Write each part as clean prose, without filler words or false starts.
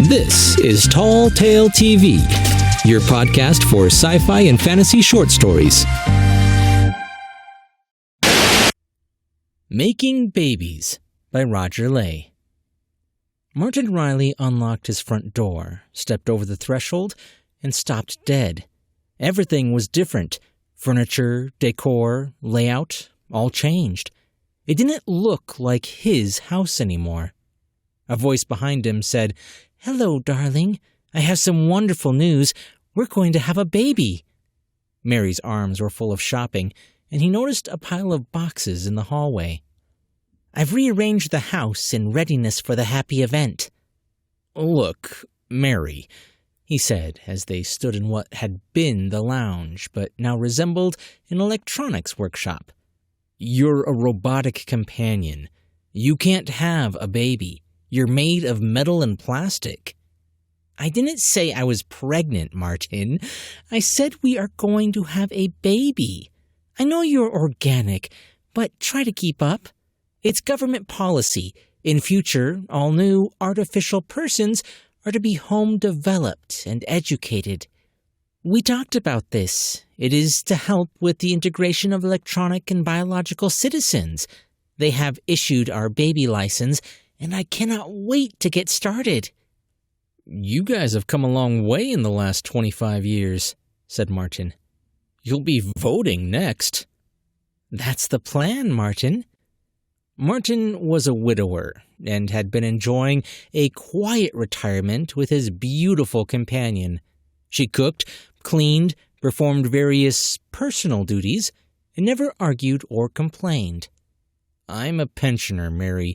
This is Tall Tale TV, your podcast for sci-fi and fantasy short stories. Making Babies by Roger Ley. Martin Riley unlocked his front door, stepped over the threshold, and stopped dead. Everything was different. Furniture, decor, layout, all changed. It didn't look like his house anymore. A voice behind him said, "Hello, darling. I have some wonderful news. We're going to have a baby." Mary's arms were full of shopping, and he noticed a pile of boxes in the hallway. "I've rearranged the house in readiness for the happy event." "Look, Mary," he said as they stood in what had been the lounge, but now resembled an electronics workshop. "You're a robotic companion. You can't have a baby. You're made of metal and plastic." "I didn't say I was pregnant, Martin. I said we are going to have a baby. I know you're organic, but try to keep up. It's government policy. In future, all new artificial persons are to be home-developed and educated. We talked about this. It is to help with the integration of electronic and biological citizens. They have issued our baby license, and I cannot wait to get started." "You guys have come a long way in the last 25 years, said Martin. "You'll be voting next." "That's the plan, Martin." Martin was a widower and had been enjoying a quiet retirement with his beautiful companion. She cooked, cleaned, performed various personal duties, and never argued or complained. "I'm a pensioner, Mary.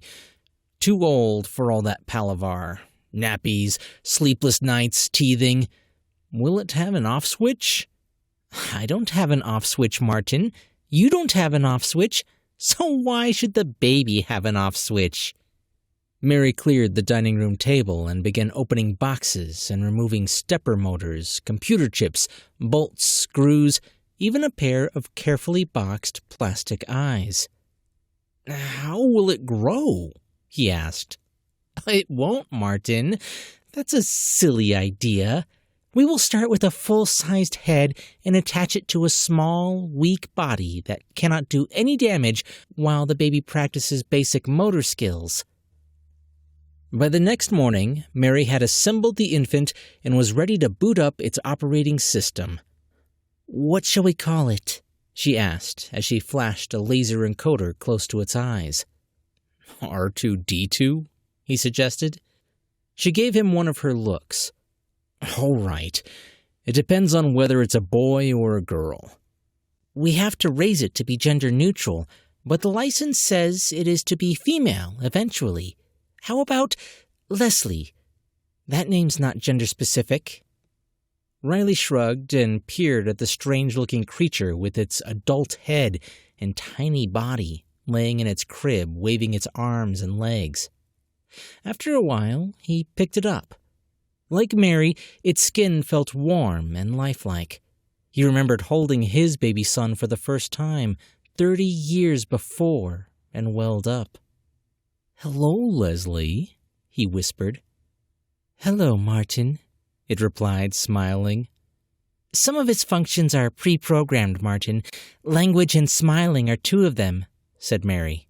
Too old for all that palaver. Nappies, sleepless nights, teething. Will it have an off switch?" "I don't have an off switch, Martin. You don't have an off switch. So why should the baby have an off switch?" Mary cleared the dining room table and began opening boxes and removing stepper motors, computer chips, bolts, screws, even a pair of carefully boxed plastic eyes. "How will it grow?" he asked. "It won't, Martin. That's a silly idea. We will start with a full-sized head and attach it to a small, weak body that cannot do any damage while the baby practices basic motor skills." By the next morning, Mary had assembled the infant and was ready to boot up its operating system. "What shall we call it?" she asked as she flashed a laser encoder close to its eyes. "R2-D2, he suggested. She gave him one of her looks. "All right. It depends on whether it's a boy or a girl." "We have to raise it to be gender neutral, but the license says it is to be female eventually. How about Leslie? That name's not gender-specific." Riley shrugged and peered at the strange-looking creature with its adult head and tiny body, laying in its crib, waving its arms and legs. After a while, he picked it up. Like Mary, its skin felt warm and lifelike. He remembered holding his baby son for the first time 30 years before and welled up. "Hello, Leslie," he whispered. "Hello, Martin," it replied, smiling. "Some of its functions are pre-programmed, Martin. Language and smiling are two of them," said Mary.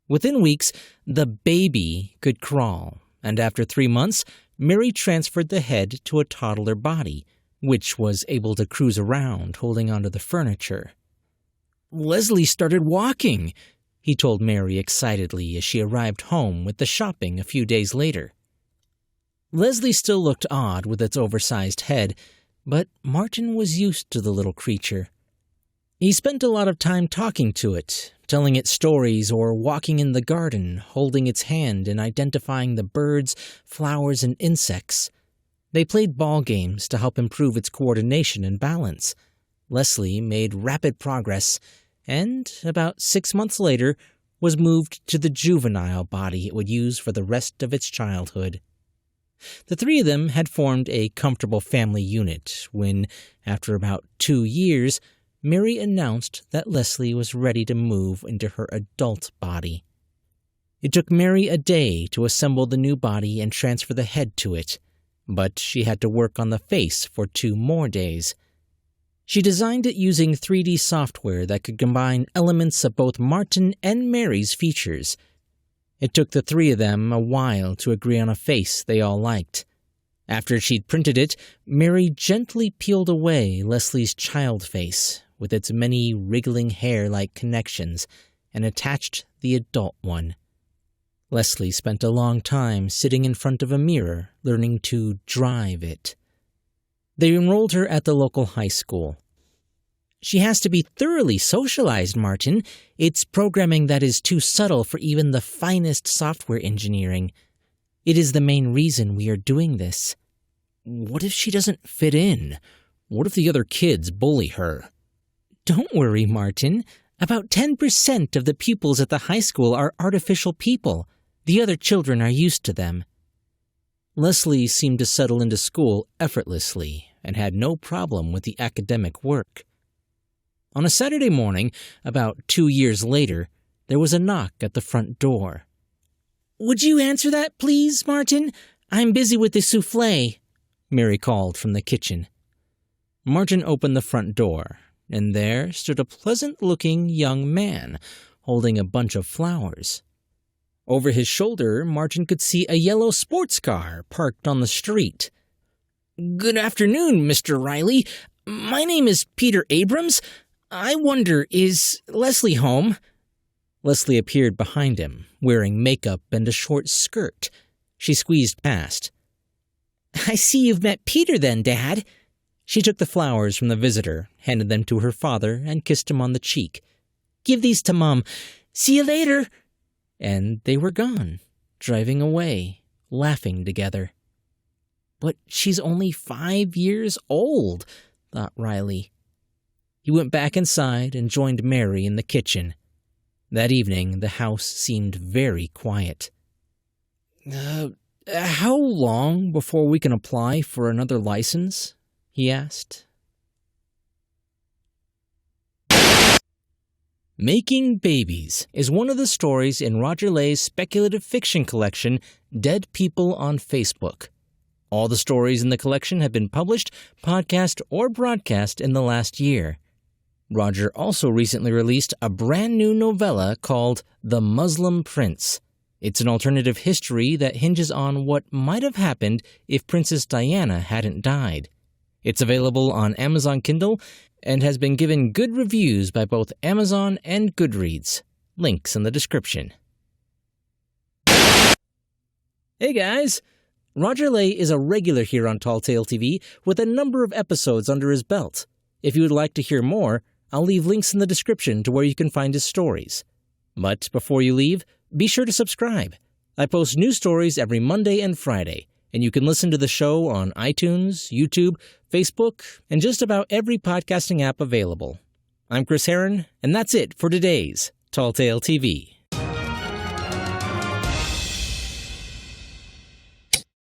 Within weeks, the baby could crawl, and after 3 months, Mary transferred the head to a toddler body, which was able to cruise around, holding onto the furniture. "Leslie started walking," he told Mary excitedly as she arrived home with the shopping a few days later. Leslie still looked odd with its oversized head, but Martin was used to the little creature. He spent a lot of time talking to it, telling it stories or walking in the garden, holding its hand and identifying the birds, flowers, and insects. They played ball games to help improve its coordination and balance. Leslie made rapid progress, and about 6 months later was moved to the juvenile body it would use for the rest of its childhood. The three of them had formed a comfortable family unit when, after about 2 years, Mary announced that Leslie was ready to move into her adult body. It took Mary a day to assemble the new body and transfer the head to it, but she had to work on the face for 2 more days. She designed it using 3D software that could combine elements of both Martin and Mary's features. It took the 3 of them a while to agree on a face they all liked. After she'd printed it, Mary gently peeled away Leslie's child face with its many wriggling hair-like connections and attached the adult one. Leslie spent a long time sitting in front of a mirror, learning to drive it. They enrolled her at the local high school. "She has to be thoroughly socialized, Martin. It's programming that is too subtle for even the finest software engineering. It is the main reason we are doing this." "What if she doesn't fit in? What if the other kids bully her?" "Don't worry, Martin. About 10% of the pupils at the high school are artificial people. The other children are used to them." Leslie seemed to settle into school effortlessly and had no problem with the academic work. On a Saturday morning, about 2 years later, there was a knock at the front door. "Would you answer that, please, Martin? I'm busy with the soufflé," Mary called from the kitchen. Martin opened the front door, and there stood a pleasant-looking young man holding a bunch of flowers. Over his shoulder, Martin could see a yellow sports car parked on the street. "Good afternoon, Mr. Riley. My name is Peter Abrams. I wonder, is Leslie home?" Leslie appeared behind him, wearing makeup and a short skirt. She squeezed past. "I see you've met Peter then, Dad." She took the flowers from the visitor, handed them to her father, and kissed him on the cheek. "Give these to Mom. See you later." And they were gone, driving away, laughing together. "But she's only 5 years old," thought Riley. He went back inside and joined Mary in the kitchen. That evening, the house seemed very quiet. How long before we can apply for another license?" he asked. Making Babies is one of the stories in Roger Ley's speculative fiction collection, Dead People on Facebook. All the stories in the collection have been published, podcast, or broadcast in the last year. Roger also recently released a brand new novella called The Muslim Prince. It's an alternative history that hinges on what might have happened if Princess Diana hadn't died. It's available on Amazon Kindle and has been given good reviews by both Amazon and Goodreads. Links in the description. Hey guys! Roger Ley is a regular here on Tall Tale TV with a number of episodes under his belt. If you would like to hear more, I'll leave links in the description to where you can find his stories. But before you leave, be sure to subscribe. I post new stories every Monday and Friday, and you can listen to the show on iTunes, YouTube, Facebook, and just about every podcasting app available. I'm Chris Herron, and that's it for today's Tall Tale TV.